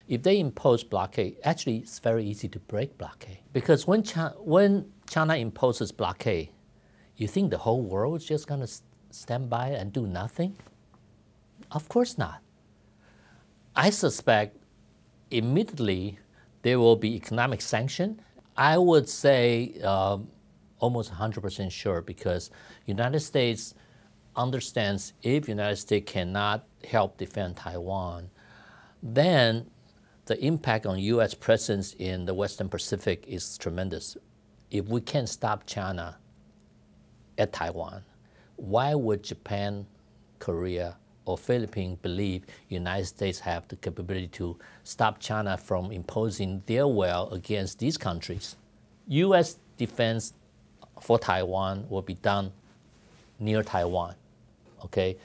If they impose blockade, actually it's very easy to break blockade. Because when China imposes blockade, you think the whole world is just going to stand by and do nothing? Of course not. I suspect immediately there will be economic sanction. I would say almost 100% sure, because United States understands if United States cannot help defend Taiwan, then the impact on U.S. presence in the Western Pacific is tremendous. If we can't stop China at Taiwan, why would Japan, Korea, or Philippines believe United States have the capability to stop China from imposing their will against these countries? U.S. defense for Taiwan will be done near Taiwan, okay?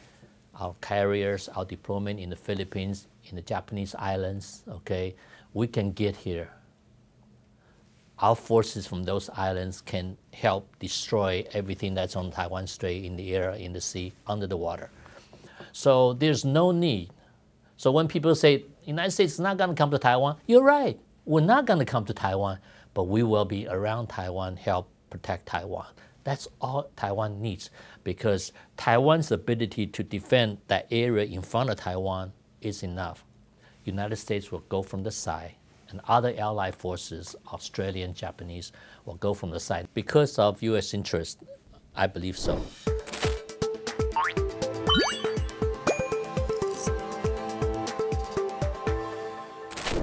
Our carriers, our deployment in the Philippines, in the Japanese islands, okay? We can get here. Our forces from those islands can help destroy everything that's on Taiwan Strait, in the air, in the sea, under the water. So there's no need. So when people say, United States is not gonna come to Taiwan, you're right. We're not gonna come to Taiwan, but we will be around Taiwan, help protect Taiwan. That's all Taiwan needs, because Taiwan's ability to defend that area in front of Taiwan is enough. United States will go from the side, and other allied forces, Australian, Japanese, will go from the side. Because of U.S. interest, I believe so.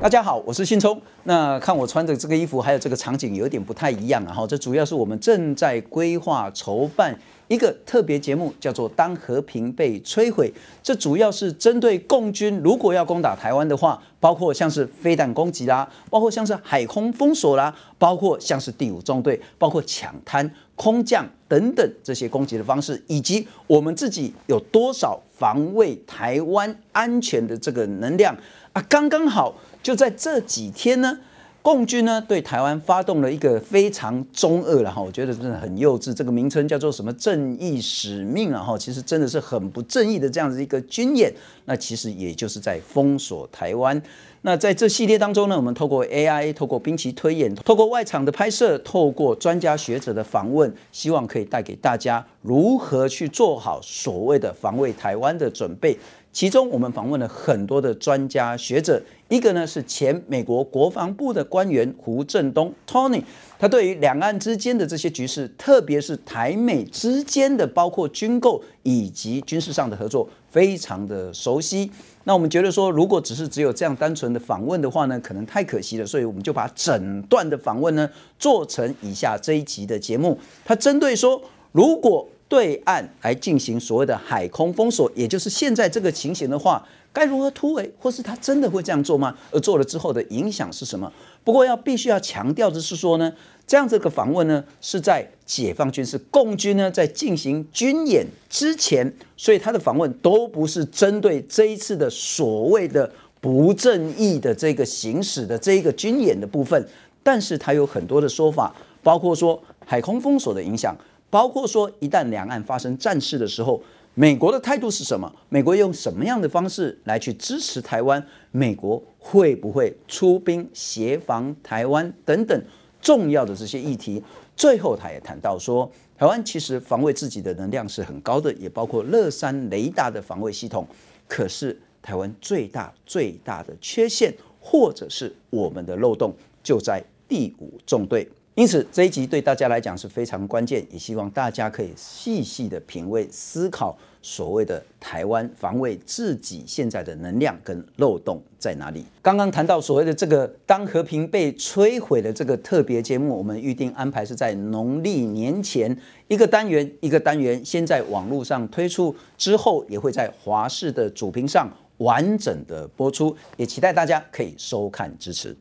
大家好，我是信聪。那看我穿的这个衣服，还有这个场景有一点不太一样啊。这主要是我们正在规划筹办一个特别节目，叫做《当和平被摧毁》。这主要是针对共军如果要攻打台湾的话，包括像是飞弹攻击啦，包括像是海空封锁啦，包括像是第五纵队，包括抢滩、空降等等这些攻击的方式，以及我们自己有多少防卫台湾安全的这个能量啊，刚刚好。 就在这几天呢，共军呢对台湾发动了一个非常中二了哈，我觉得真的很幼稚。这个名称叫做什么正义使命了哈，其实真的是很不正义的这样子一个军演。那其实也就是在封锁台湾。那在这系列当中呢，我们透过 AI， 透过兵棋推演，透过外场的拍摄，透过专家学者的访问，希望可以带给大家如何去做好所谓的防卫台湾的准备。 其中，我们访问了很多的专家学者，一个呢是前美国国防部的官员胡振东 Tony， 他对于两岸之间的这些局势，特别是台美之间的包括军购以及军事上的合作，非常的熟悉。那我们觉得说，如果只有这样单纯的访问的话呢，可能太可惜了，所以我们就把整段的访问呢做成以下这一集的节目。他针对说，如果 对岸来进行所谓的海空封锁，也就是现在这个情形的话，该如何突围，或是他真的会这样做吗？而做了之后的影响是什么？不过必须要强调的是说呢，这样这个访问呢是在解放军是共军呢在进行军演之前，所以他的访问都不是针对这一次的所谓的不正义的这个行使的这一个军演的部分，但是他有很多的说法，包括说海空封锁的影响。 包括说，一旦两岸发生战事的时候，美国的态度是什么？美国用什么样的方式来去支持台湾？美国会不会出兵协防台湾等等重要的这些议题？最后，他也谈到说，台湾其实防卫自己的能量是很高的，也包括乐山雷达的防卫系统。可是，台湾最大的缺陷，或者是我们的漏洞，就在第五纵队。 因此，这一集对大家来讲是非常关键，也希望大家可以细细的品味、思考所谓的台湾防卫自己现在的能量跟漏洞在哪里。刚刚谈到所谓的这个当和平被摧毁的这个特别节目，我们预定安排是在农历年前一个单元先在网络上推出，之后也会在华视的主频上完整的播出，也期待大家可以收看支持。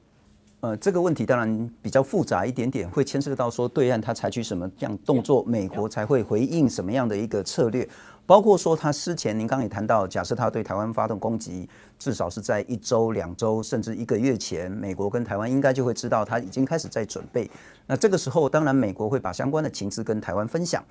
这个问题当然比较复杂一点点，会牵涉到说对岸他采取什么样动作，美国才会回应什么样的一个策略，包括说他之前您刚也谈到，假设他对台湾发动攻击，至少是在1周、2周甚至1个月前，美国跟台湾应该就会知道他已经开始在准备。那这个时候，当然美国会把相关的情资跟台湾分享。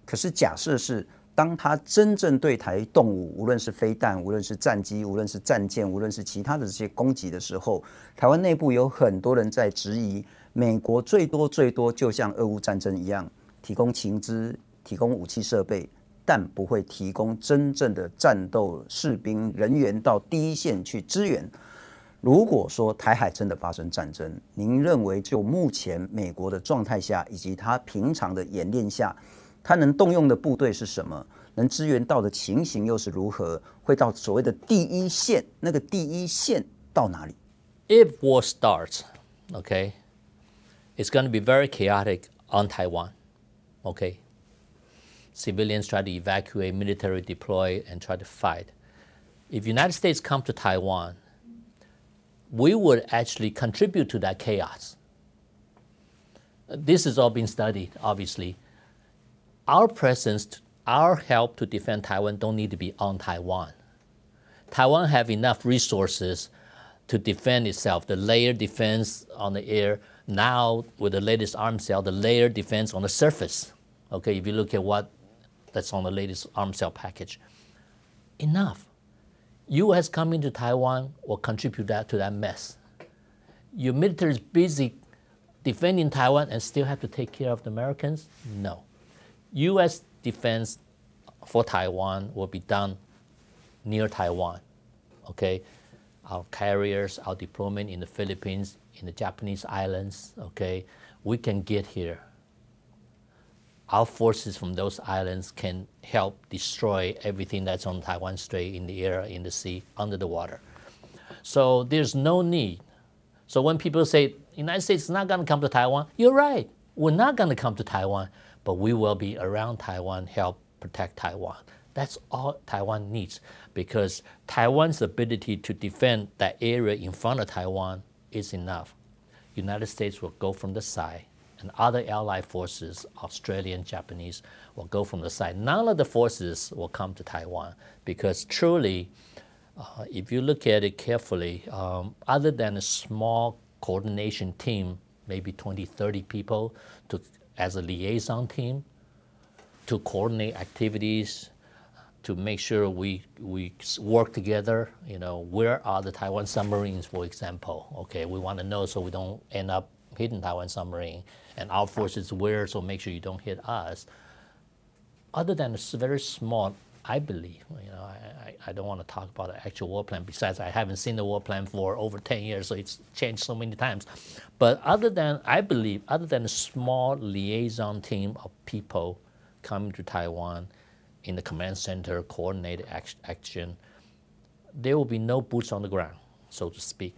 可是假设是当它真正对台动武，无论是飞弹，无论是战机，无论是战舰，无论是其他的这些攻击的时候，台湾内部有很多人在质疑，美国最多就像俄乌战争一样，提供情资，提供武器设备，但不会提供真正的战斗士兵人员到第一线去支援。如果说台海真的发生战争，您认为就目前美国的状态下，以及他平常的演练下，他能动用的部队是什么？能支援到的情形又是如何？会到所谓的第一线，那个第一线到哪里 ？If war starts, okay, it's going to be very chaotic on Taiwan, okay? Civilians try to evacuate, military deploy, and try to fight. If the United States come to Taiwan, we would actually contribute to that chaos. This has all been studied, obviously. Our presence, our help to defend Taiwan don't need to be on Taiwan. Taiwan have enough resources to defend itself. The layered defense on the air, now with the latest arms sale, the layered defense on the surface. Okay, if you look at what that's on the latest arms sale package. Enough. U.S. coming to Taiwan will contribute to that mess. Your military is busy defending Taiwan and still have to take care of the Americans? No. U.S. defense for Taiwan will be done near Taiwan, okay? Our carriers, our deployment in the Philippines, in the Japanese islands, okay? We can get here. Our forces from those islands can help destroy everything that's on Taiwan Strait, in the air, in the sea, under the water. So there's no need. So when people say, United States is not going to come to Taiwan, you're right. We're not going to come to Taiwan, but we will be around Taiwan, help protect Taiwan. That's all Taiwan needs, because Taiwan's ability to defend that area in front of Taiwan is enough. United States will go from the side, and other allied forces, Australian, Japanese, will go from the side. None of the forces will come to Taiwan, because truly, if you look at it carefully, other than a small coordination team, maybe 20, 30 people as a liaison team to coordinate activities, to make sure we work together. You know, where are the Taiwan submarines, for example? Okay, we want to know so we don't end up hitting Taiwan submarine, and our forces where, so make sure you don't hit us. Other than a very small, I believe, you know, I don't want to talk about the actual war plan. Besides, I haven't seen the war plan for over 10 years, so it's changed so many times. But other than, I believe, other than a small liaison team of people coming to Taiwan in the command center, coordinated action, there will be no boots on the ground, so to speak.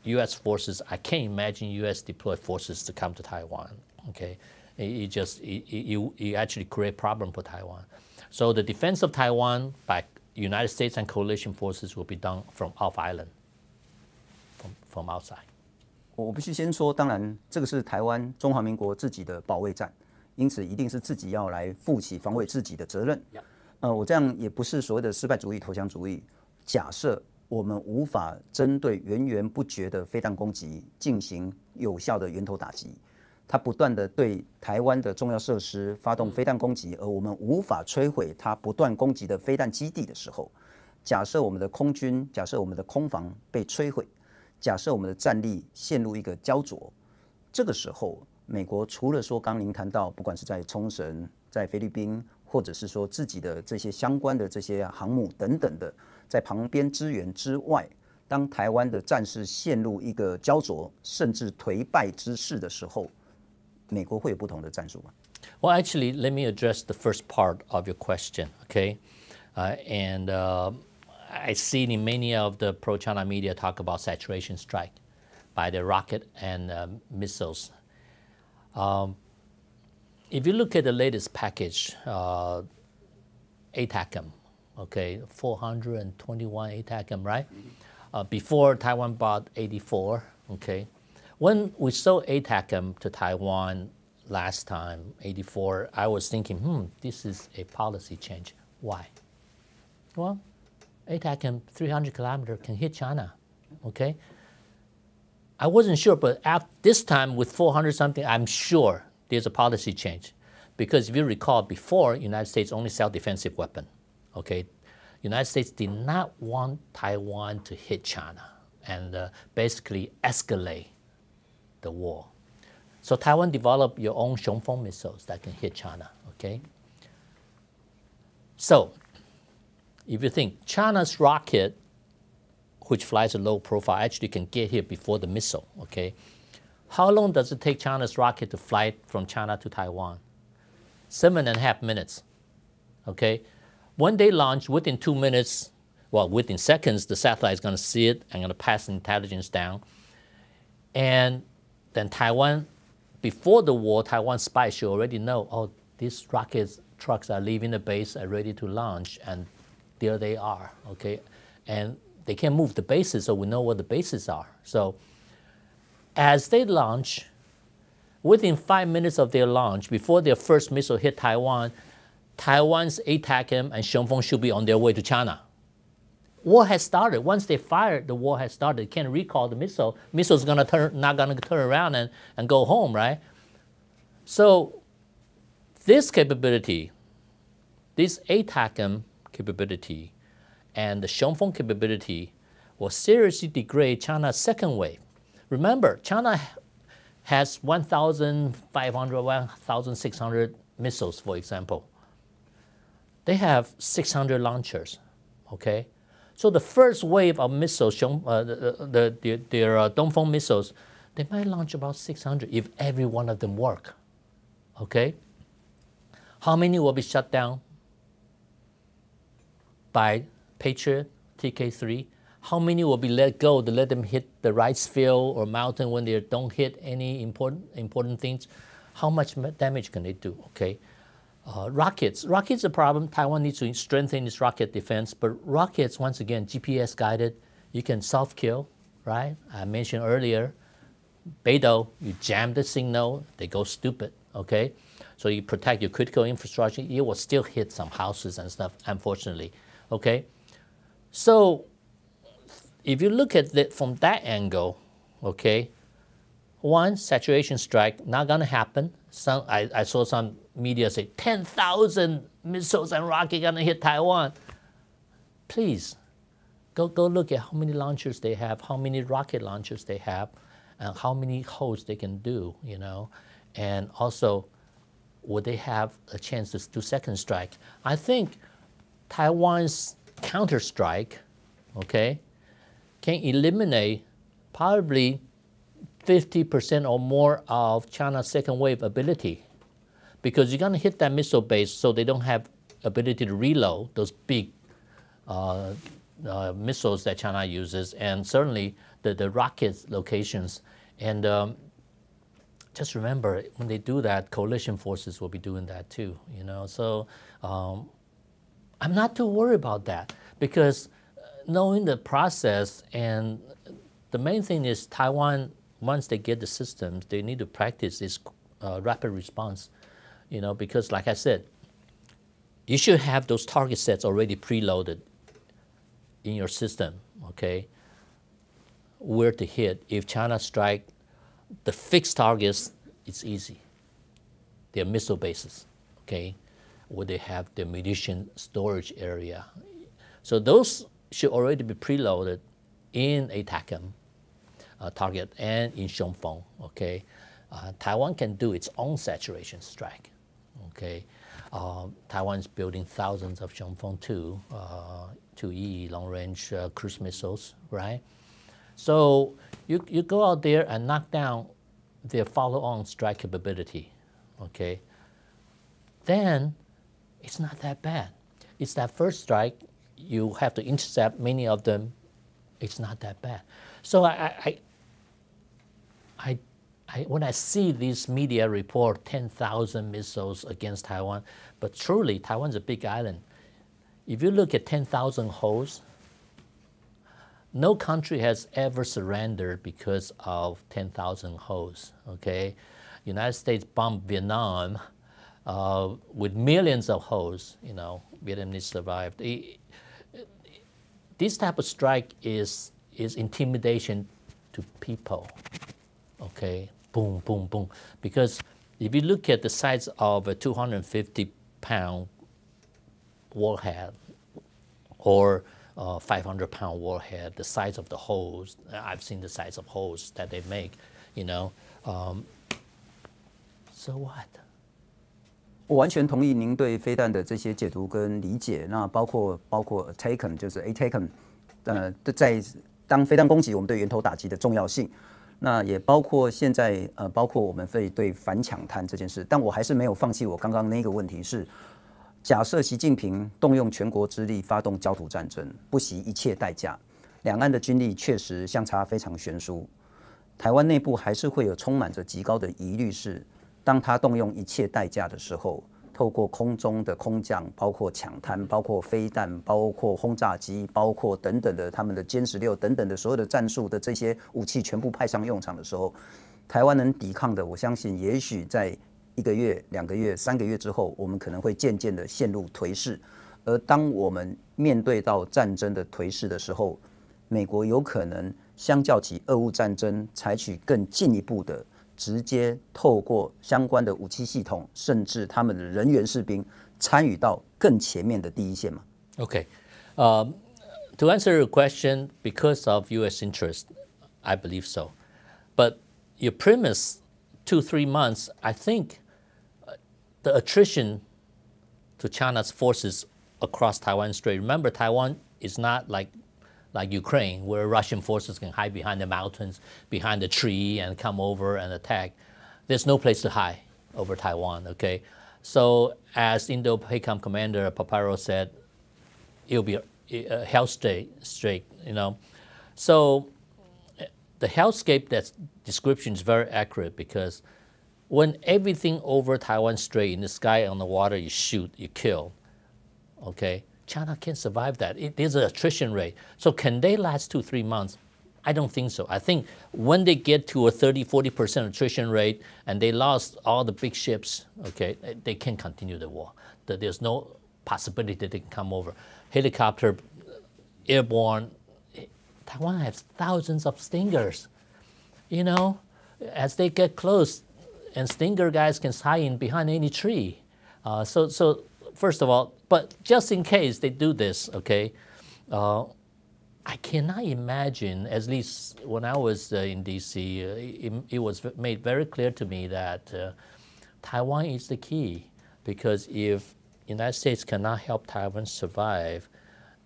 U.S. forces, I can't imagine U.S. deploy forces to come to Taiwan, okay? You actually create problem for Taiwan. So the defense of Taiwan by United States and coalition forces will be done from off island, from outside. 我必须先说，当然这个是台湾中华民国自己的保卫战，因此一定是自己要来负起防卫自己的责任。我这样也不是所谓的失败主义、投降主义。假设我们无法针对源源不绝的飞弹攻击进行有效的源头打击，它不断的对台湾的重要设施发动飞弹攻击，而我们无法摧毁它不断攻击的飞弹基地的时候，假设我们的空军，假设我们的空防被摧毁，假设我们的战力陷入一个焦灼，这个时候，美国除了说刚您谈到，不管是在冲绳、在菲律宾，或者是说自己的这些相关的这些航母等等的，在旁边支援之外，当台湾的战事陷入一个焦灼甚至颓败之势的时候，美国会有不同的战术吗？ Well, actually, let me address the first part of your question, okay? I see in many of the pro-China media talk about saturation strike by the rocket and missiles. If you look at the latest package, ATACMS, okay, 421 ATACMS, right? Before Taiwan bought 84, okay? When we sold ATACMS to Taiwan last time, 84, I was thinking, this is a policy change. Why? Well, ATACMS 300 kilometers can hit China, okay? I wasn't sure, but at this time with 400 something, I'm sure there's a policy change, Because if you recall, before, United States only sell defensive weapon, okay? United States did not want Taiwan to hit China and basically escalate the war. So Taiwan developed your own Xiongfeng missiles that can hit China, okay? So if you think China's rocket, which flies a low profile, actually can get here before the missile, okay? How long does it take China's rocket to fly from China to Taiwan? 7.5 minutes, okay? When they launch, within 2 minutes, well, within seconds, the satellite is going to see it and going to pass intelligence down. And then Taiwan, before the war, Taiwan spies should already know, oh, these rocket trucks are leaving the base, are ready to launch, and there they are, okay? And they can't move the bases, so we know where the bases are. So as they launch, within 5 minutes of their launch, before their first missile hit Taiwan, Taiwan's ATACMS and Xiongfeng should be on their way to China. War has started. Once they fired, the war has started. You can't recall the missile. Missile's not gonna turn around and go home, right? So this capability, this ATACMS capability and the Xiongfeng capability will seriously degrade China's second wave. Remember, China has 1,500, 1,600 missiles, for example. They have 600 launchers, okay? So the first wave of missiles, their Dongfeng missiles, they might launch about 600 if every one of them work, okay? How many will be shut down by Patriot, TK3? How many will be let go to let them hit the rice field or mountain when they don't hit any important things? How much damage can they do, okay? Rockets are a problem. Taiwan needs to strengthen its rocket defense, but rockets, once again, GPS guided, you can self-kill, right? I mentioned earlier, Beidou, you jam the signal, they go stupid, okay? So you protect your critical infrastructure, you will still hit some houses and stuff, unfortunately, okay? So if you look at it from that angle, okay, one, saturation strike, not gonna happen. I saw some media say 10,000 missiles and rockets gonna hit Taiwan. Please, go look at how many launchers they have, how many rocket launchers they have, and how many holes they can do, you know, and also, would they have a chance to do second strike? I think Taiwan's counter-strike, okay, can eliminate probably 50% or more of China's second wave ability, because you're going to hit that missile base so they don't have ability to reload those big missiles that China uses, and certainly the rocket locations. And just remember, when they do that, coalition forces will be doing that too, you know. So I'm not too worried about that, because knowing the process, and the main thing is Taiwan, once they get the systems, they need to practice this rapid response, you know, because like I said, you should have those target sets already preloaded in your system, okay, where to hit. If China strike, the fixed targets, it's easy. They're missile bases, okay, where they have the munition storage area. So those should already be preloaded in ATACMS target and in Xiongfeng, okay. Taiwan can do its own saturation strike, okay. Taiwan's building thousands of Xiongfeng 2E long-range cruise missiles, right? So you go out there and knock down their follow-on strike capability, okay? Then it's not that bad. It's that first strike, you have to intercept many of them. It's not that bad. So when I see these media report 10,000 missiles against Taiwan, but truly Taiwan's a big island. If you look at 10,000 holes, no country has ever surrendered because of 10,000 holes, okay? United States bombed Vietnam with millions of holes, you know, Vietnamese survived. This type of strike is intimidation to people, okay? Boom, boom, boom. Because If you look at the size of a 250-pound warhead or 500-pound warhead, the size of the holes, I've seen the size of holes that they make, you know. So what? 我完全同意您对飞弹的这些解读跟理解。那包括 taken 就是 a taken， 在当飞弹攻击我们对源头打击的重要性。那也包括现在包括我们对反抢滩这件事。但我还是没有放弃我刚刚那个问题是：假设习近平动用全国之力发动焦土战争，不惜一切代价，两岸的军力确实相差非常悬殊。台湾内部还是会有充满着极高的疑虑是。当他动用一切代价的时候，透过空中的空降，包括抢滩，包括飞弹，包括轰炸机，包括等等的他们的歼16等等的所有的战术的这些武器全部派上用场的时候，台湾能抵抗的，我相信也许在1个月、2个月、3个月之后，我们可能会渐渐的陷入颓势。而当我们面对到战争的颓势的时候，美国有可能相较起俄乌战争，采取更进一步的。直接透过相关的武器系统，甚至他们的人员士兵参与到更前面的第一线吗 Okay. To answer your question, because of U.S. interest, I believe so. But your premise, 2-3 months, I think the attrition to China's forces across Taiwan Strait. Remember, Taiwan is not like Ukraine, where Russian forces can hide behind the mountains, behind the tree, and come over and attack. There's no place to hide over Taiwan, okay? So as Indo-PACOM Commander Paparo said, it'll be a hellscape, you know? So the hellscape description is very accurate because when everything over Taiwan Strait, in the sky, on the water, you shoot, you kill, okay? China can't survive that. There's an attrition rate. So can they last 2-3 months? I don't think so. I think when they get to a 30-40% attrition rate and they lost all the big ships, okay, they can continue the war. There's no possibility that they can come over. Helicopter, airborne. Taiwan has thousands of Stingers. You know, as they get close, and Stinger guys can hide in behind any tree. So first of all, but just in case they do this, okay, I cannot imagine, at least when I was in D.C., it was made very clear to me that Taiwan is the key, because if the United States cannot help Taiwan survive,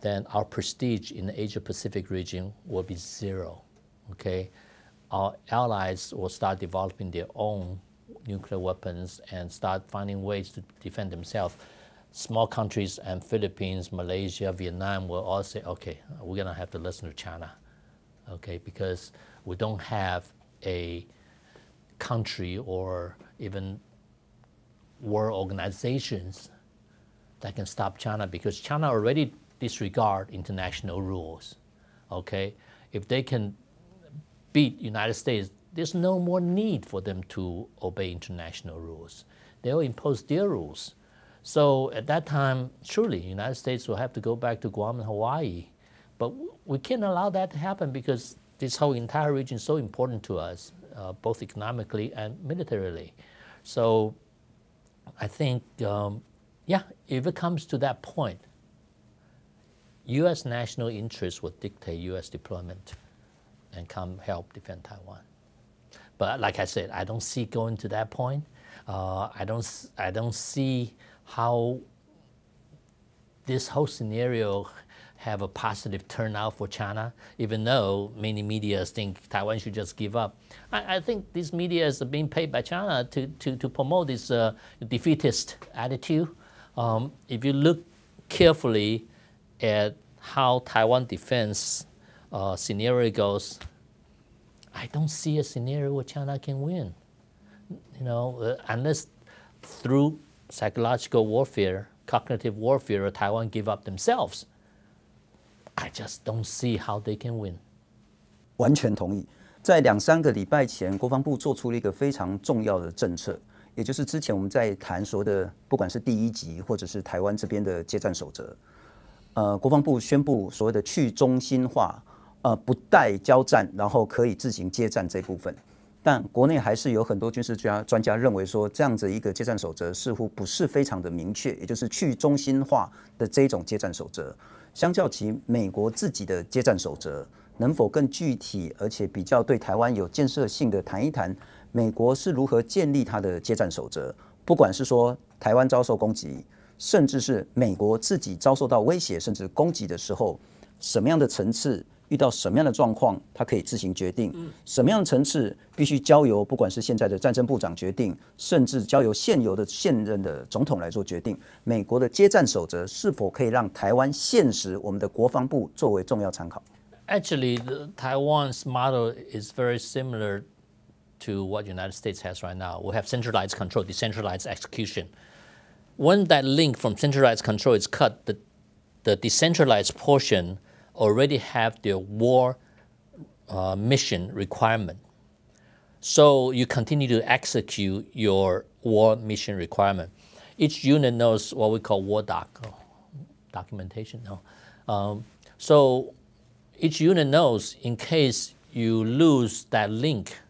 then our prestige in the Asia-Pacific region will be zero, okay? Our allies will start developing their own nuclear weapons and start finding ways to defend themselves. Small countries and Philippines, Malaysia, Vietnam will all say, okay, we're gonna have to listen to China, okay, because we don't have a country or even world organizations that can stop China, because China already disregard international rules, okay? If they can beat United States, there's no more need for them to obey international rules. They'll impose their rules. So at that time, surely the United States will have to go back to Guam and Hawaii. But we can't allow that to happen because this whole entire region is so important to us, both economically and militarily. So I think, yeah, if it comes to that point, U.S. national interests will dictate U.S. deployment and come help defend Taiwan. But like I said, I don't see going to that point. I don't see how this whole scenario have a positive turnout for China, even though many media think Taiwan should just give up. I think these media are being paid by China to promote this defeatist attitude. If you look carefully at how Taiwan defense scenario goes, I don't see a scenario where China can win. You know, unless through psychological warfare, cognitive warfare, Taiwan give up themselves. I just don't see how they can win. 完全同意。在2-3个礼拜前，国防部做出了一个非常重要的政策，也就是之前我们在谈说的，不管是第1级或者是台湾这边的接战守则，国防部宣布所谓的去中心化，不带交战，然后可以自行接战这部分。但国内还是有很多军事专家认为说，这样子一个接战守则似乎不是非常的明确，也就是去中心化的这种接战守则，相较起美国自己的接战守则，能否更具体，而且比较对台湾有建设性的谈一谈，美国是如何建立它的接战守则？不管是说台湾遭受攻击，甚至是美国自己遭受到威胁甚至攻击的时候，什么样的层次？遇到什么样的状况，他可以自行决定；什么样的层次必须交由不管是现在的战争部长决定，甚至交由现任的总统来做决定。美国的接战守则是否可以让台湾现实我们的国防部作为重要参考 ？Actually, Taiwan's model is very similar to what the United States has right now. We have centralized control, decentralized execution. When that link from centralized control is cut, the decentralized portion already have their war mission requirement. So you continue to execute your war mission requirement. Each unit knows what we call war documentation. No. So each unit knows in case you lose that link,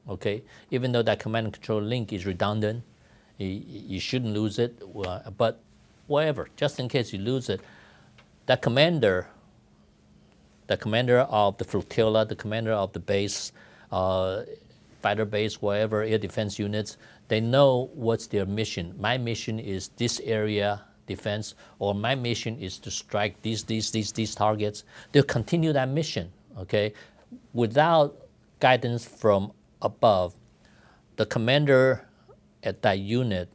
okay, even though that command and control link is redundant, you shouldn't lose it, but whatever, just in case you lose it, that commander of the flotilla, the commander of the base, fighter base, whatever, air defense units, they know what's their mission. My mission is this area defense, or my mission is to strike these targets. They'll continue that mission, okay? Without guidance from above, the commander at that unit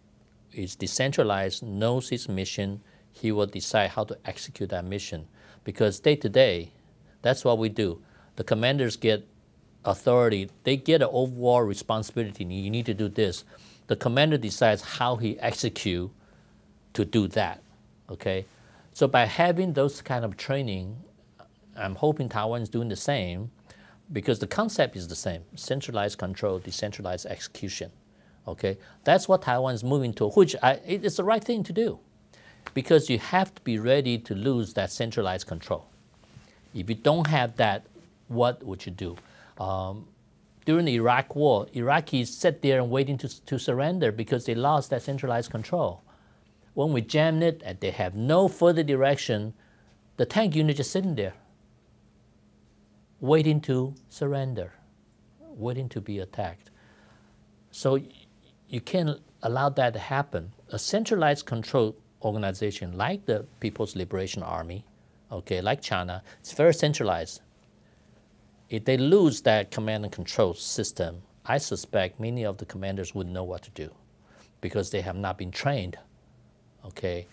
is decentralized, knows his mission, he will decide how to execute that mission. Because day to day, that's what we do. The commanders get authority. They get an overall responsibility. You need to do this. The commander decides how he execute to do that, okay? So by having those kind of training, I'm hoping Taiwan is doing the same because the concept is the same, centralized control, decentralized execution, okay? That's what Taiwan is moving to, which it's the right thing to do because you have to be ready to lose that centralized control. If you don't have that, what would you do? During the Iraq War, Iraqis sat there and waiting to surrender because they lost that centralized control. When we jammed it and they have no further direction, the tank unit just sitting there, waiting to surrender, waiting to be attacked. So you can't allow that to happen. A centralized control organization like the People's Liberation Army, okay, like China, it's very centralized. If they lose that command and control system, I suspect many of the commanders wouldn't know what to do because they have not been trained, okay?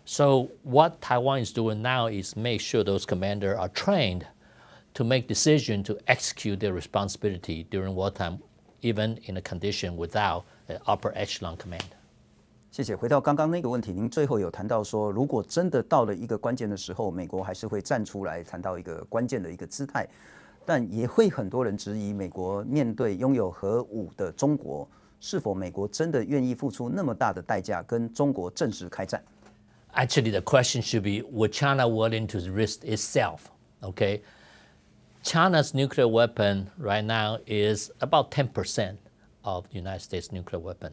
So what Taiwan is doing now is make sure those commanders are trained to make decisions to execute their responsibility during wartime, even in a condition without an upper echelon command. 谢谢。回到刚刚那个问题，您最后有谈到说，如果真的到了一个关键的时候，美国还是会站出来谈到一个关键的一个姿态，但也会很多人质疑，美国面对拥有核武的中国，是否美国真的愿意付出那么大的代价跟中国正式开战 ？Actually, the question should be: Would China willing to risk itself? Okay, China's nuclear weapon right now is about 10% of the United States nuclear weapon.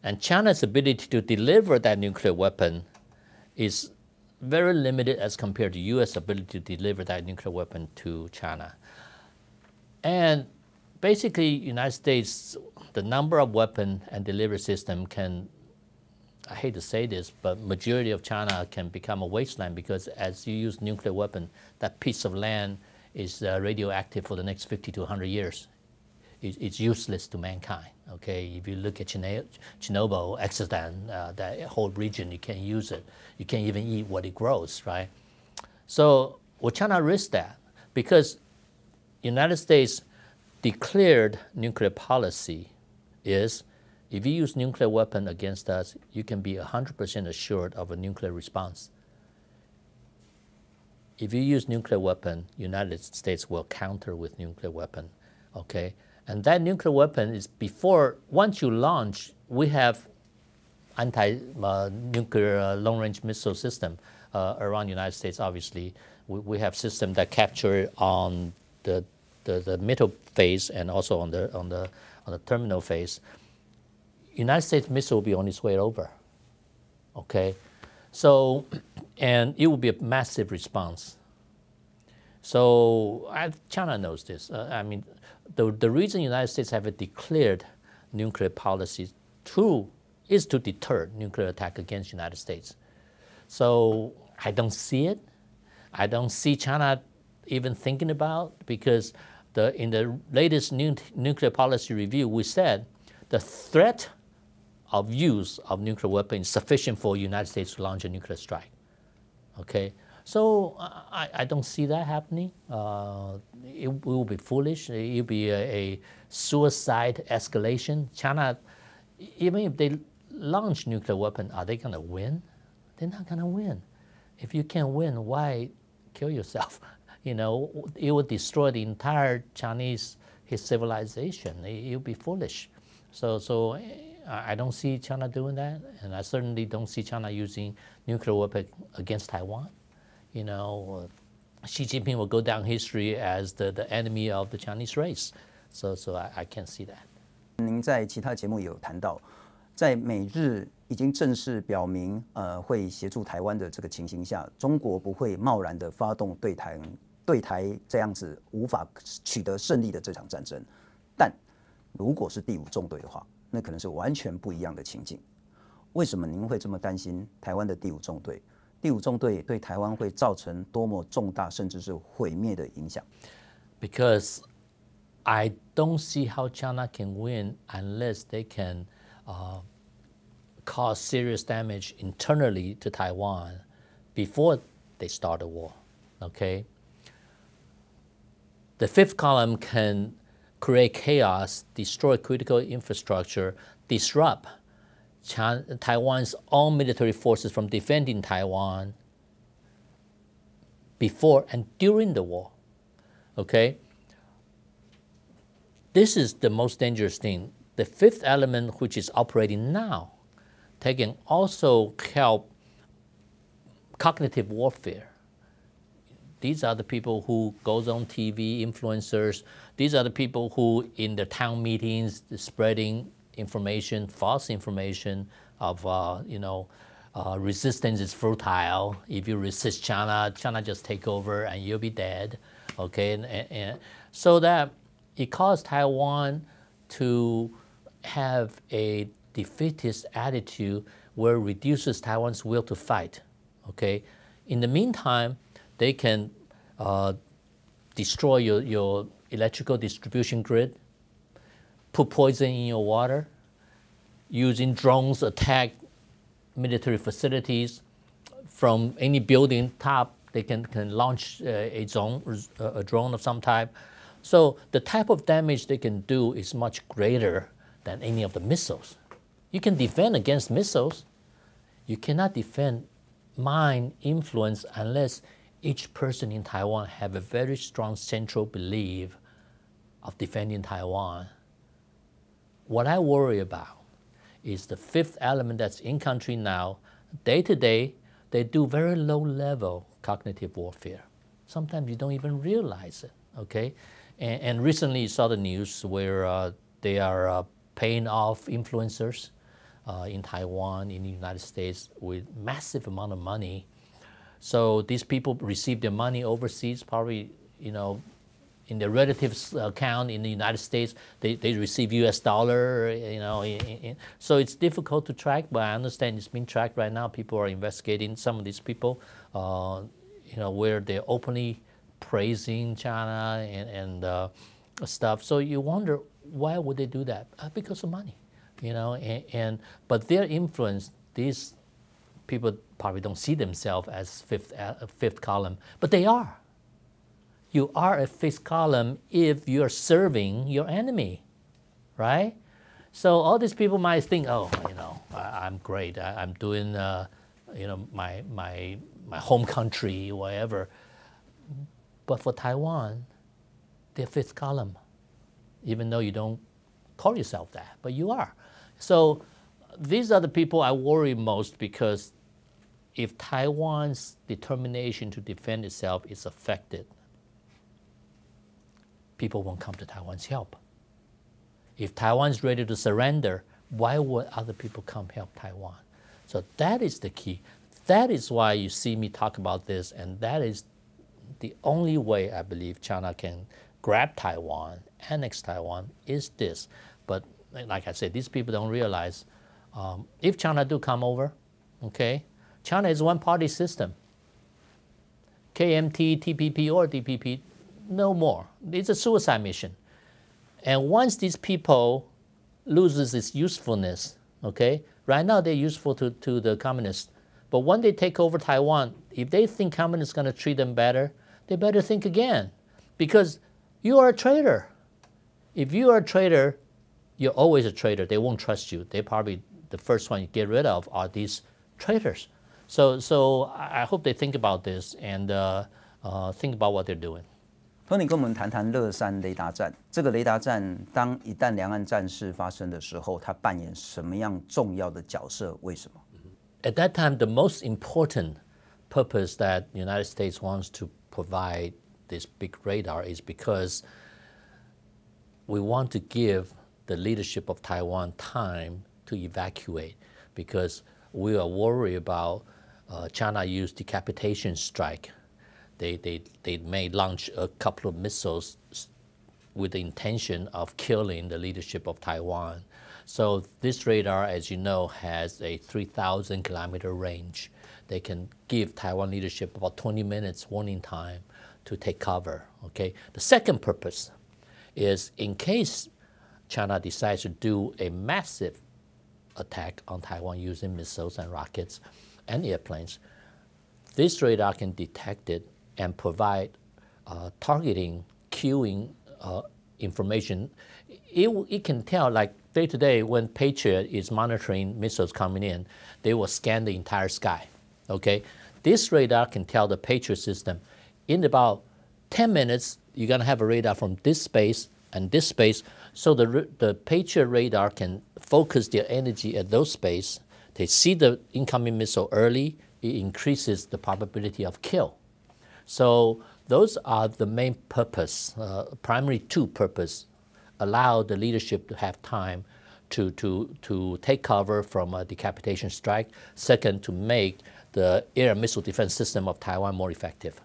And China's ability to deliver that nuclear weapon is very limited as compared to U.S. ability to deliver that nuclear weapon to China. And basically, United States, the number of weapon and delivery system can, I hate to say this, but majority of China can become a wasteland because as you use nuclear weapon, that piece of land is radioactive for the next 50 to 100 years. It's useless to mankind, okay? If you look at Chernobyl, Exodus, that whole region, you can't use it. You can't even eat what it grows, right? So will China risk that? Because United States declared nuclear policy is if you use nuclear weapon against us, you can be 100% assured of a nuclear response. If you use nuclear weapon, United States will counter with nuclear weapon, okay? And that nuclear weapon is once you launch, we have anti-nuclear long-range missile system around the United States, obviously. We have systems that capture on the the middle phase and also on the terminal phase, United States missile will be on its way over. Okay, so and it will be a massive response. So China knows this. I mean, the reason the United States have a declared nuclear policy is to deter nuclear attack against the United States. So I don't see it. I don't see China even thinking about, because in the latest nuclear policy review, we said the threat of use of nuclear weapons is sufficient for the United States to launch a nuclear strike. Okay, so I don't see that happening. It will be foolish. It will be a suicide escalation. China, even if they launch nuclear weapon, are they going to win? They're not going to win. If you can't win, why kill yourself? You know, it would destroy the entire Chinese civilization. It would be foolish. So I don't see China doing that, and I certainly don't see China using nuclear weapon against Taiwan. You know, Xi Jinping will go down history as the enemy of the Chinese race. So I can't see that. 您在其他节目也有谈到，在美日已经正式表明，会协助台湾的这个情形下，中国不会贸然的发动对台这样子无法取得胜利的这场战争。但如果是第五纵队的话，那可能是完全不一样的情境。为什么您会这么担心台湾的第五纵队？第五纵队对台湾会造成多么重大甚至是毁灭的影响 ？Because I don't see how China can win unless they can cause serious damage internally to Taiwan before they start a war. Okay. The fifth column can create chaos, destroy critical infrastructure, disrupt Taiwan's own military forces from defending Taiwan before and during the war. Okay? This is the most dangerous thing. The fifth element, which is operating now, they can also help cognitive warfare. These are the people who goes on TV, influencers. These are the people who, in the town meetings, spreading information, false information of, resistance is futile. If you resist China, China just take over and you'll be dead. Okay, and so that it caused Taiwan to have a defeatist attitude where it reduces Taiwan's will to fight. Okay, in the meantime, they can destroy your electrical distribution grid, put poison in your water, using drones attack military facilities from any building top. They can launch a drone of some type. So the type of damage they can do is much greater than any of the missiles. You can defend against missiles. You cannot defend mind influence unless each person in Taiwan have a very strong central belief of defending Taiwan. What I worry about is the fifth element that's in country now. Day to day, they do very low level cognitive warfare. Sometimes you don't even realize it, okay? And recently you saw the news where they are paying off influencers in Taiwan, in the United States with massive amount of money. So these people receive their money overseas, probably, in their relatives' account in the United States, they receive US dollar, so it's difficult to track, but I understand it's being tracked right now. People are investigating some of these people, where they're openly praising China and stuff. So you wonder, why would they do that? Because of money, but their influence, these people probably don't see themselves as fifth column, but they are. You are a fifth column if you're serving your enemy, right? So all these people might think, oh, I'm great. I'm doing, my home country, whatever. But for Taiwan, they're fifth column, even though you don't call yourself that, but you are. So these are the people I worry most, because if Taiwan's determination to defend itself is affected, people won't come to Taiwan's help. If Taiwan's ready to surrender, why would other people come help Taiwan? So that is the key. That is why you see me talk about this, and that is the only way I believe China can grab Taiwan, annex Taiwan, is this. But like I said, these people don't realize if China do come over, okay, China is one-party system. KMT, TPP, or DPP, no more. It's a suicide mission. And once these people loses its usefulness, okay, right now they're useful to the communists. But when they take over Taiwan, if they think communists are going to treat them better, they better think again. Because you are a traitor. If you are a traitor, you're always a traitor. They won't trust you. They probably, the first one you get rid of are these traitors. So I hope they think about this and think about what they're doing. Tony 跟我们谈谈乐山雷达站。这个雷达站，当一旦两岸战事发生的时候，它扮演什么样重要的角色？为什么？ At that time, the most important purpose that the United States wants to provide this big radar is because we want to give the leadership of Taiwan time to evacuate, because we are worried about China use decapitation strike. They may launch a couple of missiles with the intention of killing the leadership of Taiwan. So this radar, as you know, has a 3,000-kilometer range. They can give Taiwan leadership about 20 minutes warning time to take cover, okay? The second purpose is in case China decides to do a massive attack on Taiwan using missiles and rockets and airplanes, this radar can detect it and provide targeting, queuing information. It can tell, like day to day, when Patriot is monitoring missiles coming in, they will scan the entire sky, okay? This radar can tell the Patriot system, in about 10 minutes, you're gonna have a radar from this space and this space, so the Patriot radar can focus their energy at those space. They see the incoming missile early, it increases the probability of kill. So those are the main purpose, primary two purpose, allow the leadership to have time to take cover from a decapitation strike. Second, to make the air and missile defense system of Taiwan more effective.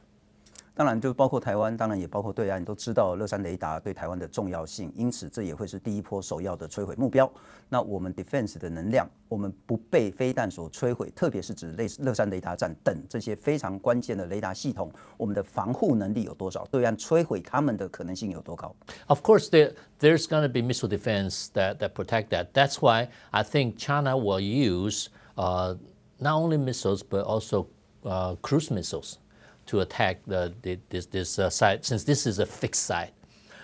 当然，就包括台湾，当然也包括对岸，都知道乐山雷达对台湾的重要性，因此这也会是第一波首要的摧毁目标。那我们 defense 的能量，我们不被飞弹所摧毁，特别是指乐山雷达站等这些非常关键的雷达系统，我们的防护能力有多少？对岸摧毁他们的可能性有多高 ？Of course, there's going to be missile defense that protect that. That's why I think China will use not only missiles but also cruise missiles to attack this site, since this is a fixed site.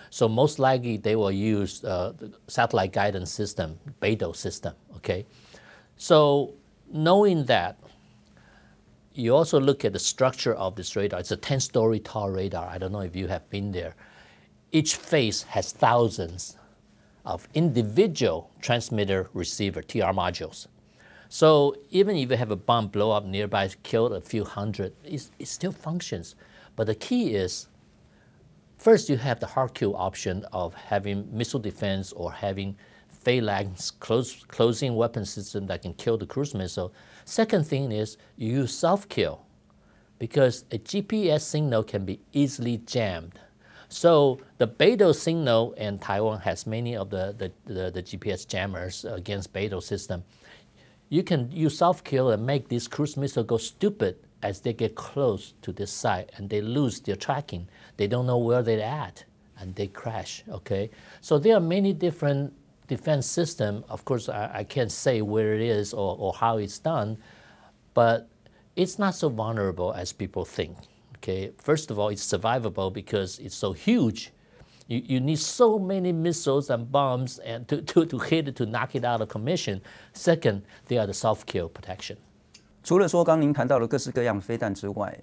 So most likely they will use the satellite guidance system, BeiDou system, okay? So knowing that, you also look at the structure of this radar. It's a 10-story tall radar. I don't know if you have been there. Each face has thousands of individual transmitter receiver, TR modules. So even if you have a bomb blow up nearby, killed a few hundred, it still functions. But the key is, first you have the hard kill option of having missile defense or having phalanx closing weapon system that can kill the cruise missile. Second thing is you use self-kill, because a GPS signal can be easily jammed. So the BeiDou signal, and Taiwan has many of the GPS jammers against BeiDou system. You can use self-kill and make these cruise missiles go stupid as they get close to this site and they lose their tracking. They don't know where they're at and they crash, okay? So there are many different defense systems. Of course, I can't say where it is or how it's done, but it's not so vulnerable as people think, okay? First of all, it's survivable because it's so huge. You need so many missiles and bombs and to hit it, to knock it out of commission. Second, they are the self-kill protection. 除了说刚您谈到的各式各样飞弹之外，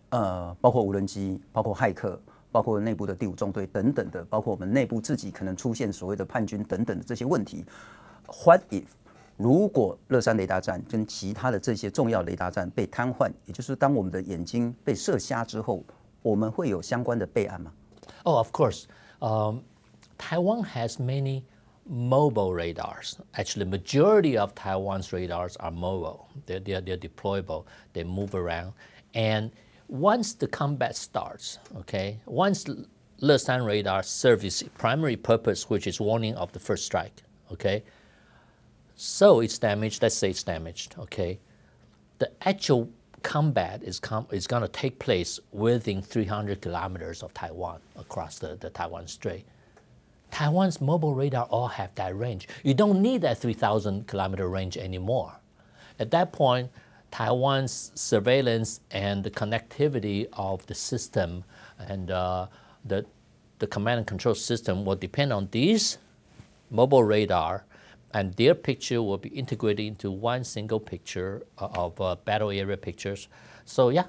包括无人机，包括骇客，包括内部的第五纵队等等的，包括我们内部自己可能出现所谓的叛军等等的这些问题。What if 如果乐山雷达站跟其他的这些重要雷达站被瘫痪，也就是当我们的眼睛被射瞎之后，我们会有相关的备案吗？ Oh, of course. Taiwan has many mobile radars. Actually, the majority of Taiwan's radars are mobile. They're deployable. They move around. And once the combat starts, okay, once乐山radar serves its primary purpose, which is warning of the first strike, okay, so it's damaged, let's say it's damaged, okay, the actual combat is going to take place within 300 kilometers of Taiwan, across the Taiwan Strait. Taiwan's mobile radar all have that range. You don't need that 3,000 kilometer range anymore. At that point, Taiwan's surveillance and the connectivity of the system and the command and control system will depend on these mobile radar, and their picture will be integrated into one single picture of battle area pictures. So yeah,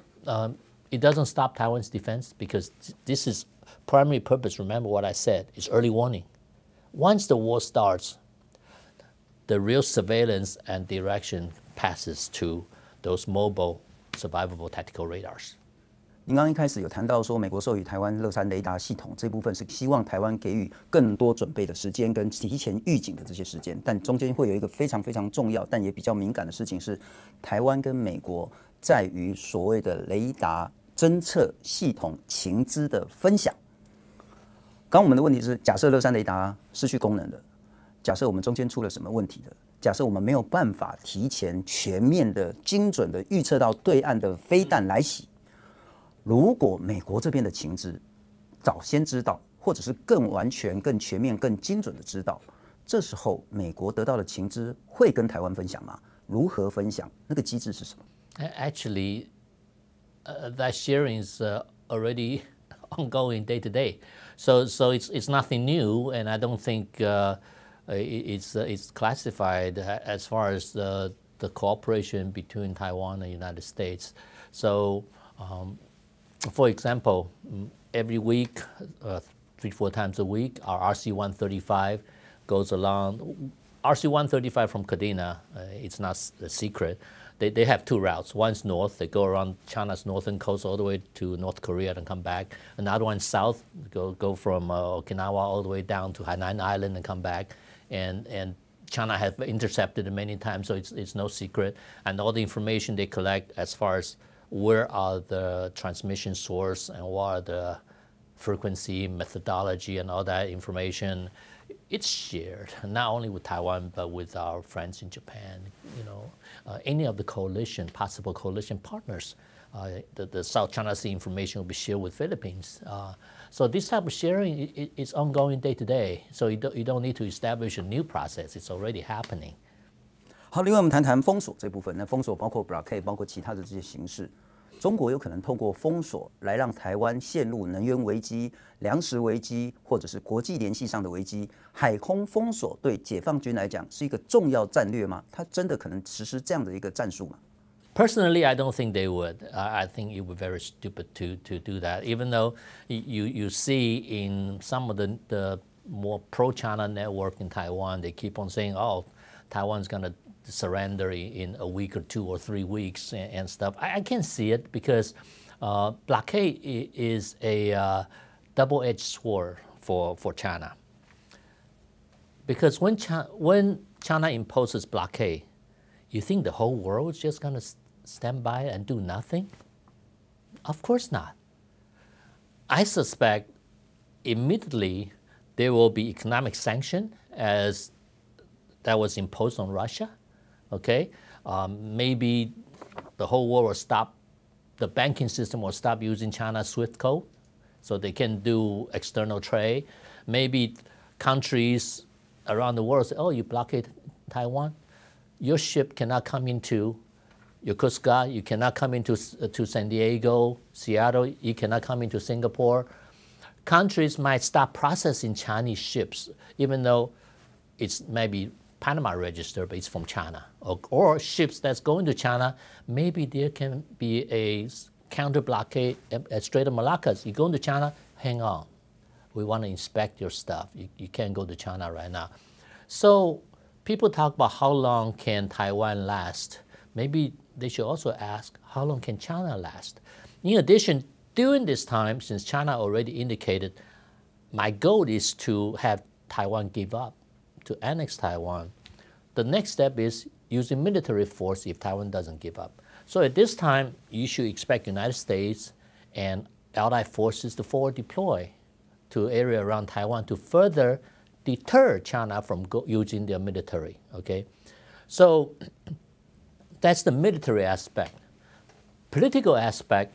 it doesn't stop Taiwan's defense, because this is primary purpose. Remember what I said, is early warning. Once the war starts, the real surveillance and direction passes to those mobile survivable tactical radars. 您刚刚一开始有谈到说，美国授予台湾乐山雷达系统这部分是希望台湾给予更多准备的时间跟提前预警的这些时间，但中间会有一个非常非常重要但也比较敏感的事情是，台湾跟美国在于所谓的雷达侦测系统情资的分享。刚刚我们的问题是，假设乐山雷达失去功能了，假设我们中间出了什么问题的，假设我们没有办法提前全面的精准的预测到对岸的飞弹来袭。如果美国这边的情资早先知道，或者是更完全、更全面、更精准的知道，这时候美国得到的情资会跟台湾分享吗？如何分享？那个机制是什么 ？Actually, that sharing is already ongoing day to day. So it's nothing new, and I don't think it's classified as far as the cooperation between Taiwan and the United States. So. For example, every week, 3-4 times a week, our RC-135 goes along. RC-135 from Kadena, it's not a secret. They have two routes. One's north, they go around China's northern coast all the way to North Korea and come back. Another one south, go from Okinawa all the way down to Hainan Island and come back. And China has intercepted it many times, so it's no secret. And all the information they collect as far as where are the transmission source and what are the frequency, methodology, and all that information, it's shared not only with Taiwan but with our friends in Japan. You know, any of the coalition, possible coalition partners. The South China Sea information will be shared with Philippines. So this type of sharing is ongoing day to day. So you don't need to establish a new process. It's already happening. 好，另外我们谈谈封锁这部分。那封锁包括 blockade， 包括其他的这些形式。中国有可能透过封锁来让台湾陷入能源危机、粮食危机，或者是国际联系上的危机。海空封锁对解放军来讲是一个重要战略吗？它真的可能实施这样的一个战术吗？ Personally, I don't think they would. I think it would be very stupid to do that. Even though you see in some of the more pro-China network in Taiwan, they keep on saying, "Oh, Taiwan's going to surrender in a week or 2 or 3 weeks and stuff." I can't see it, because blockade is a double-edged sword for China. Because when China imposes blockade, you think the whole world is just going to stand by and do nothing? Of course not. I suspect immediately there will be economic sanction as that was imposed on Russia. Okay, maybe the whole world will stop, the banking system will stop using China's SWIFT code, so they can do external trade. Maybe countries around the world say, "Oh, you blockade Taiwan, your ship cannot come into Yokosuka, you cannot come into to San Diego, Seattle, you cannot come into Singapore." Countries might stop processing Chinese ships, even though it's maybe Panama register, but it's from China. Or ships that's going to China, maybe there can be a counter blockade at Strait of Malacca. You go into China, hang on. We want to inspect your stuff. You can't go to China right now. So people talk about how long can Taiwan last. Maybe they should also ask, how long can China last? In addition, during this time, since China already indicated, my goal is to have Taiwan give up, to annex Taiwan. The next step is using military force if Taiwan doesn't give up. So at this time, you should expect United States and allied forces to forward deploy to area around Taiwan to further deter China from using their military, okay? So that's the military aspect. Political aspect,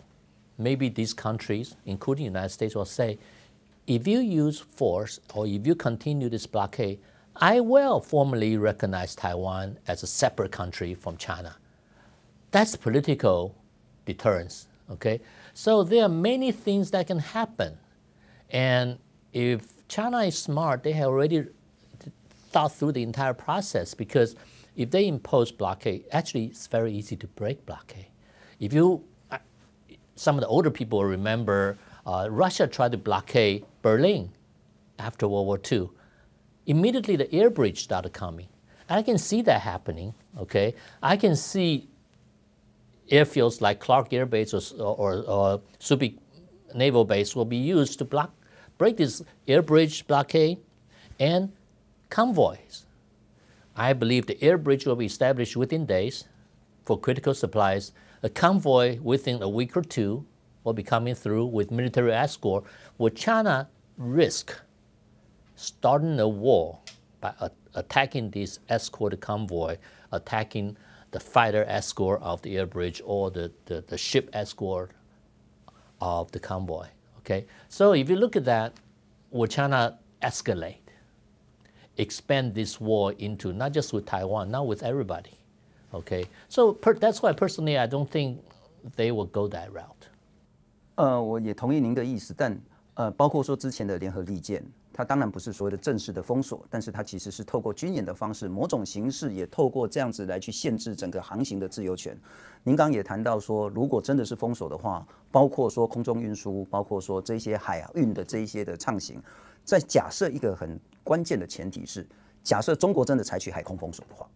maybe these countries, including the United States, will say, if you use force or if you continue this blockade, I will formally recognize Taiwan as a separate country from China. That's political deterrence, okay? So there are many things that can happen. And if China is smart, they have already thought through the entire process, because if they impose blockade, actually it's very easy to break blockade. If you, some of the older people will remember Russia tried to blockade Berlin after World War II. Immediately the air bridge started coming. I can see that happening, okay? I can see airfields like Clark Air Base or Subic Naval Base will be used to break this air bridge blockade and convoys. I believe the air bridge will be established within days for critical supplies. A convoy within a week or two will be coming through with military escort. Would China risk starting a war by attacking this escorted convoy, attacking the fighter escort of the air bridge or the ship escort of the convoy, okay? So if you look at that, would China escalate, expand this war into not just with Taiwan, not with everybody, okay? So that's why personally I don't think they will go that route. 我也同意您的意思，但包括说之前的联合利剑，它当然不是所谓的正式的封锁，但是它其实是透过军演的方式，某种形式也透过这样子来去限制整个航行的自由权。您刚也谈到说，如果真的是封锁的话，包括说空中运输，包括说这些海运的这一些的畅行，在假设一个很关键的前提是，假设中国真的采取海空封锁的话，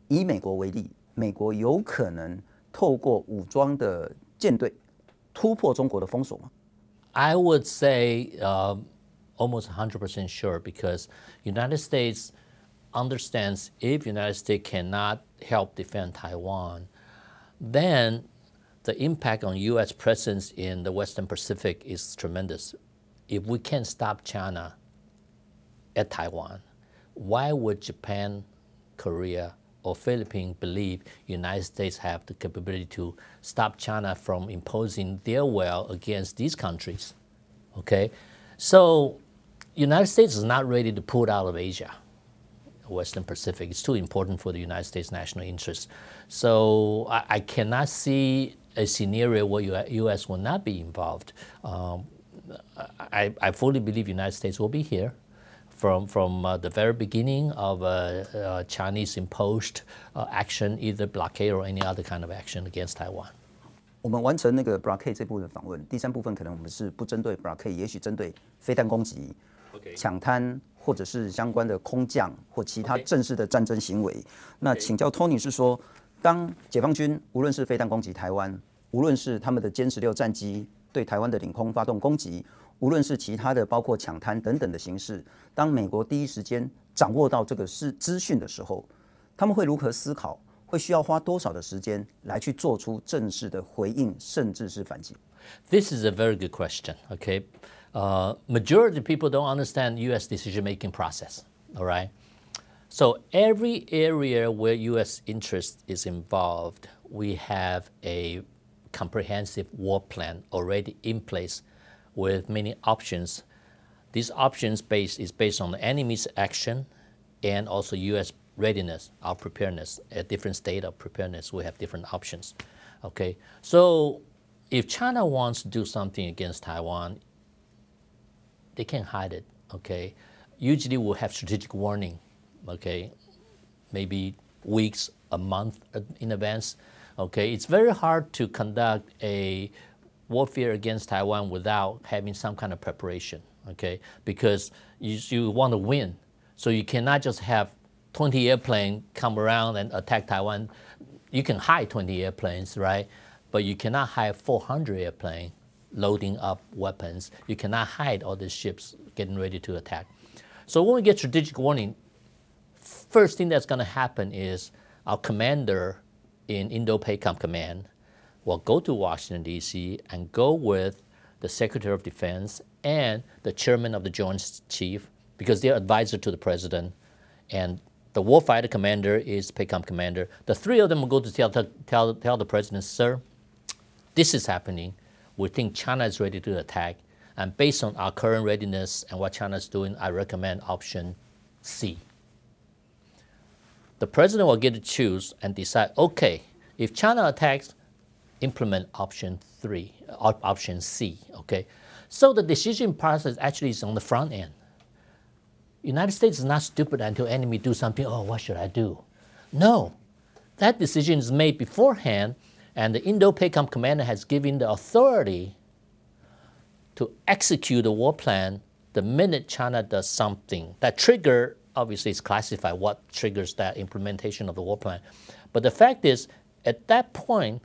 以美国为例，美国有可能透过武装的舰队突破中国的封锁吗？ I would say almost 100% sure, because United States understands if United States cannot help defend Taiwan, then the impact on U.S. presence in the Western Pacific is tremendous. If we can't stop China at Taiwan, why would Japan, Korea, or Philippines believe United States have the capability to stop China from imposing their will against these countries, okay? So United States is not ready to pull out of Asia, Western Pacific. It's too important for the United States national interest. So I cannot see a scenario where U.S. will not be involved. I fully believe United States will be here from the very beginning of Chinese imposed action, either blockade or any other kind of action against Taiwan. 我们完成那个 blockade 这部分访问，第三部分可能我们是不针对 blockade， 也许针对飞弹攻击、抢滩或者是相关的空降或其他正式的战争行为。那请教 Tony 是说，当解放军无论是飞弹攻击台湾，无论是他们的歼16战机对台湾的领空发动攻击，无论是其他的包括抢滩等等的形式，当美国第一时间掌握到这个资讯的时候，他们会如何思考？会需要花多少的时间来去做出正式的回应，甚至是反击？ This is a very good question, okay? Majority of people don't understand U.S. decision-making process, all right? So every area where U.S. interest is involved, we have a comprehensive war plan already in place with many options. These options is based on the enemy's action and also U.S. readiness, our preparedness. At different state of preparedness, we have different options, okay? So if China wants to do something against Taiwan, they can't hide it, okay? Usually we'll have strategic warning, okay? Maybe weeks, a month in advance, okay? It's very hard to conduct a warfare against Taiwan without having some kind of preparation, okay? Because you want to win. So you cannot just have 20 airplanes come around and attack Taiwan. You can hide 20 airplanes, right? But you cannot hide 400 airplanes loading up weapons. You cannot hide all these ships getting ready to attack. So when we get strategic warning, first thing that's going to happen is our commander in Indo-PACOM Command will go to Washington, D.C. and go with the Secretary of Defense and the Chairman of the Joint Chief, because they're advisor to the President, and the warfighter commander is PACOM commander. The three of them will go to tell the President, sir, this is happening. We think China is ready to attack. And based on our current readiness and what China is doing, I recommend option C. The President will get to choose and decide, okay, if China attacks, implement option C, okay? So the decision process actually is on the front end. United States is not stupid until enemy do something, oh, what should I do? No, that decision is made beforehand, and the Indo-PACOM commander has given the authority to execute the war plan the minute China does something. That trigger, obviously, is classified what triggers that implementation of the war plan. But the fact is, at that point,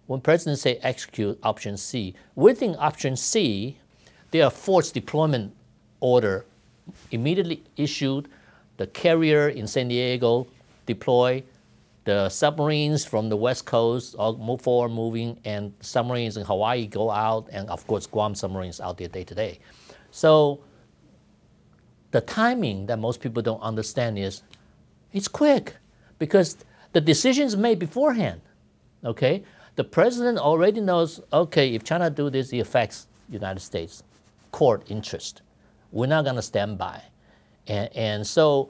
when President say execute option C, within option C, there are force deployment order immediately issued. The carrier in San Diego deploy, the submarines from the West Coast all move forward moving, and submarines in Hawaii go out, and of course Guam submarines out there day to day. So the timing that most people don't understand is it's quick because the decision is made beforehand, okay? The President already knows, okay, if China do this, it affects United States court interest. We're not gonna stand by. And so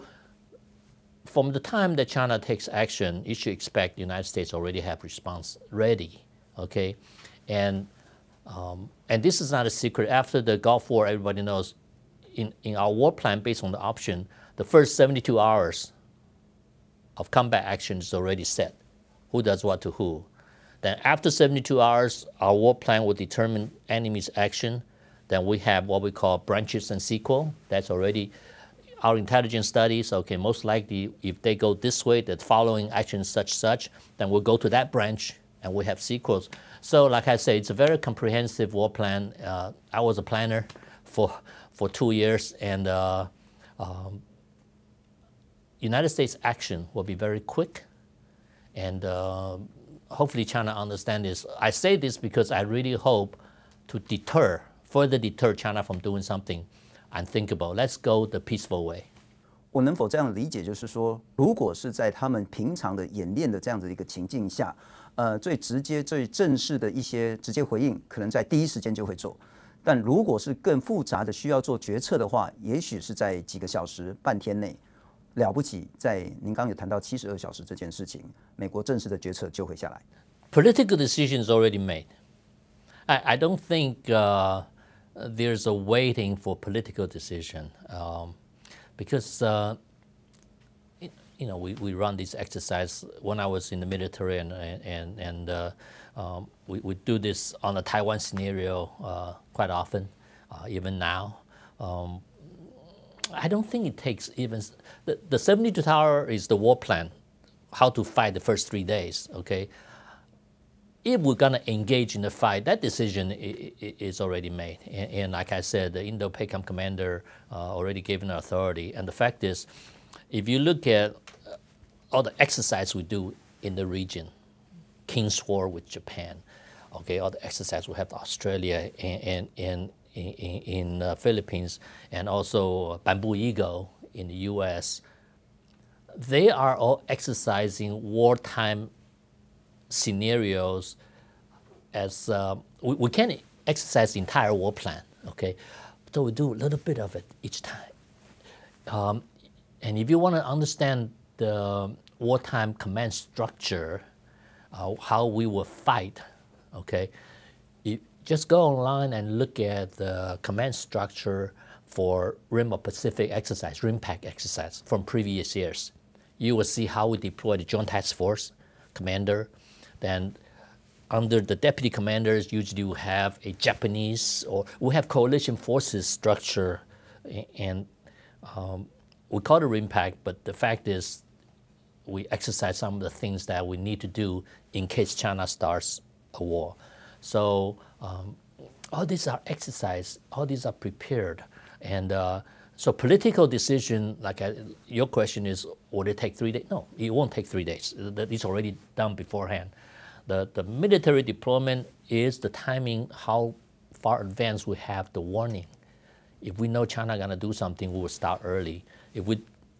from the time that China takes action, you should expect the United States already have response ready, okay? And this is not a secret. After the Gulf War, everybody knows in our war plan based on the option, the first 72 hours of combat action is already set. Who does what to who. Then after 72 hours, our war plan will determine enemy's action. Then we have what we call branches and sequel. That's already our intelligence studies. Okay, most likely if they go this way, the following action such, then we'll go to that branch and we have sequels. So like I say, it's a very comprehensive war plan. I was a planner for 2 years, and United States action will be very quick, and hopefully China understands this. I say this because I really hope to further deter China from doing something unthinkable. Let's go the peaceful way. 我能否这样理解，就是说，如果是在他们平常的演练的这样子一个情境下，最直接、最正式的一些直接回应，可能在第一时间就会做。但如果是更复杂的需要做决策的话，也许是在几个小时、半天内，了不起，在您刚刚有谈到72小时这件事情，美国正式的决策就会下来。Political decisions already made. I don't think there's a waiting for political decision because we run this exercise. When I was in the military, and we do this on a Taiwan scenario quite often, even now. I don't think it takes even the 72 hour is the war plan, how to fight the first 3 days. Okay, if we're gonna engage in the fight, that decision is already made. And like I said, the Indo-PACOM commander already given authority. And the fact is, if you look at all the exercise we do in the region, King's War with Japan, okay, all the exercise we have Australia and in Philippines, and also Bamboo Eagle in the U.S., they are all exercising wartime scenarios as we can't exercise the entire war plan, okay? So we do a little bit of it each time. And if you want to understand the wartime command structure, how we will fight, okay, just go online and look at the command structure for Rim of Pacific exercise, RIMPAC exercise from previous years. You will see how we deploy the Joint Task Force commander. Then under the deputy commanders, usually we have a Japanese, or we have coalition forces structure, and we call it RIMPAC, but the fact is we exercise some of the things that we need to do in case China starts a war. So all these are exercise, all these are prepared. And so political decision, like your question is, would it take 3 days? No, it won't take 3 days. It's already done beforehand. The military deployment is the timing, how far advanced we have the warning. If we know China going to do something, we will start early. If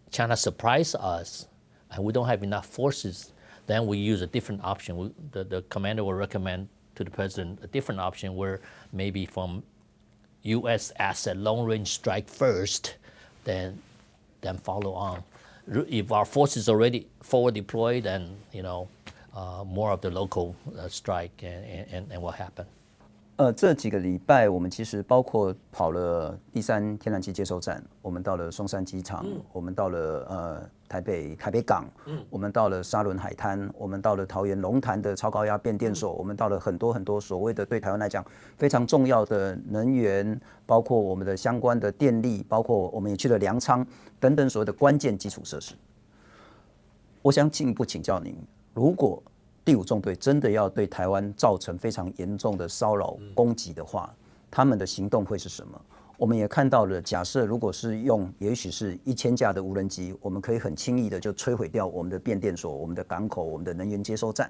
China surprise us and we don't have enough forces, then we use a different option. The commander will recommend to the president a different option where maybe from U.S. asset long-range strike first, then follow on. If our forces already forward deployed, then more of the local strike and what happened. 这几个礼拜，我们其实包括跑了第3天然气接收站，我们到了松山机场，我们到了台北港，我们到了沙仑海滩，我们到了桃园龙潭的超高压变电所，我们到了很多所谓的对台湾来讲非常重要的能源，包括我们的相关的电力，包括我们也去了粮仓等等所谓的关键基础设施。我想进一步请教您，如果第5纵队真的要对台湾造成非常严重的骚扰攻击的话，他们的行动会是什么？我们也看到了，假设如果是用也许是1000架的无人机，我们可以很轻易的就摧毁掉我们的变电所、我们的港口、我们的能源接收站。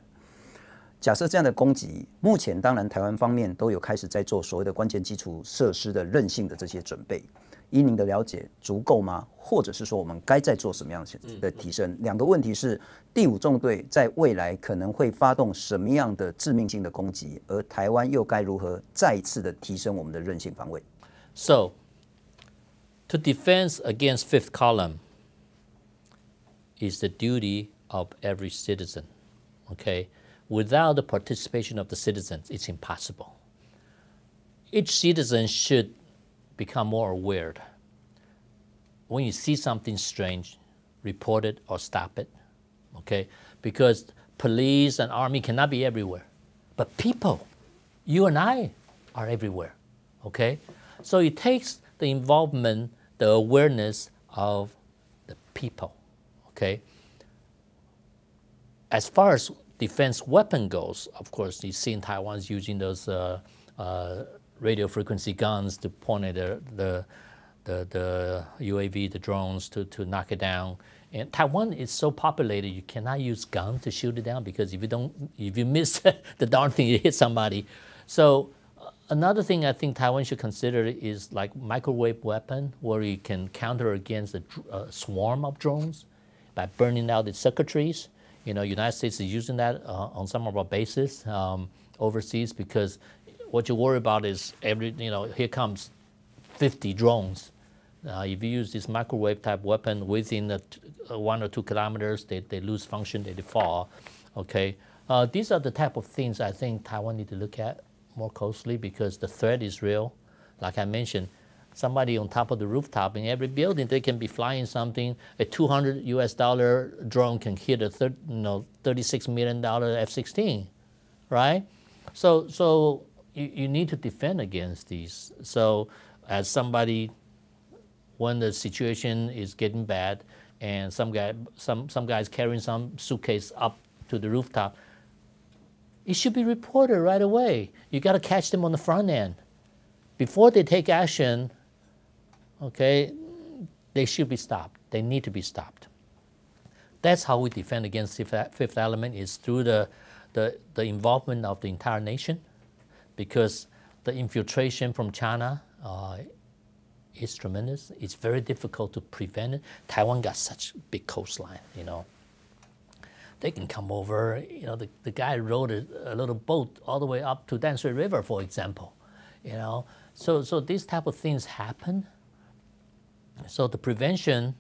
假设这样的攻击，目前当然台湾方面都有开始在做所谓的关键基础设施的韧性的这些准备。依您的了解，足够吗？或者是说我们该再做什么样的提升？两个问题是，第5纵队在未来可能会发动什么样的致命性的攻击，而台湾又该如何再一次的提升我们的韧性防卫？ So, to defend against fifth column is the duty of every citizen. Okay, without the participation of the citizens, it's impossible. Each citizen should become more aware. When you see something strange, report it or stop it, okay? Because police and army cannot be everywhere. But people, you and I are everywhere, okay? So it takes the involvement, the awareness of the people, okay? As far as defense weapon goes, of course, you see in Taiwan's using those radio frequency guns to point at the UAV, the drones to knock it down. And Taiwan is so populated, you cannot use guns to shoot it down because if you miss the darn thing, you hit somebody. So another thing I think Taiwan should consider is like microwave weapon, where you can counter against a swarm of drones by burning out its circuitries. United States is using that on some of our bases overseas because what you worry about is here comes 50 drones. If you use this microwave type weapon within 1 or 2 kilometers, they lose function, they fall. Okay, these are the type of things I think Taiwan need to look at more closely because the threat is real. Like I mentioned, somebody on top of the rooftop in every building, they can be flying something. A $200 drone can hit a $36 million F-16, right? So you need to defend against these. So as somebody, when the situation is getting bad and some guy's carrying some suitcase up to the rooftop, it should be reported right away. You got to catch them on the front end. Before they take action, okay, they should be stopped. They need to be stopped. That's how we defend against fifth element is through the involvement of the entire nation, because the infiltration from China is tremendous. It's very difficult to prevent it. Taiwan got such big coastline, They can come over, the guy rowed a little boat all the way up to Danshui River, for example, So these type of things happen. So the prevention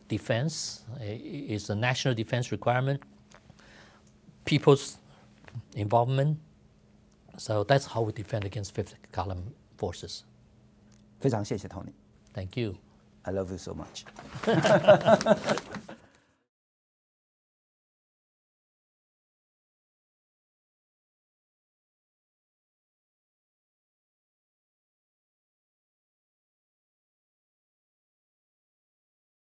defense is a national defense requirement, people's involvement. So that's how we defend against fifth column forces. 非常谢谢 Tony. Thank you. I love you so much.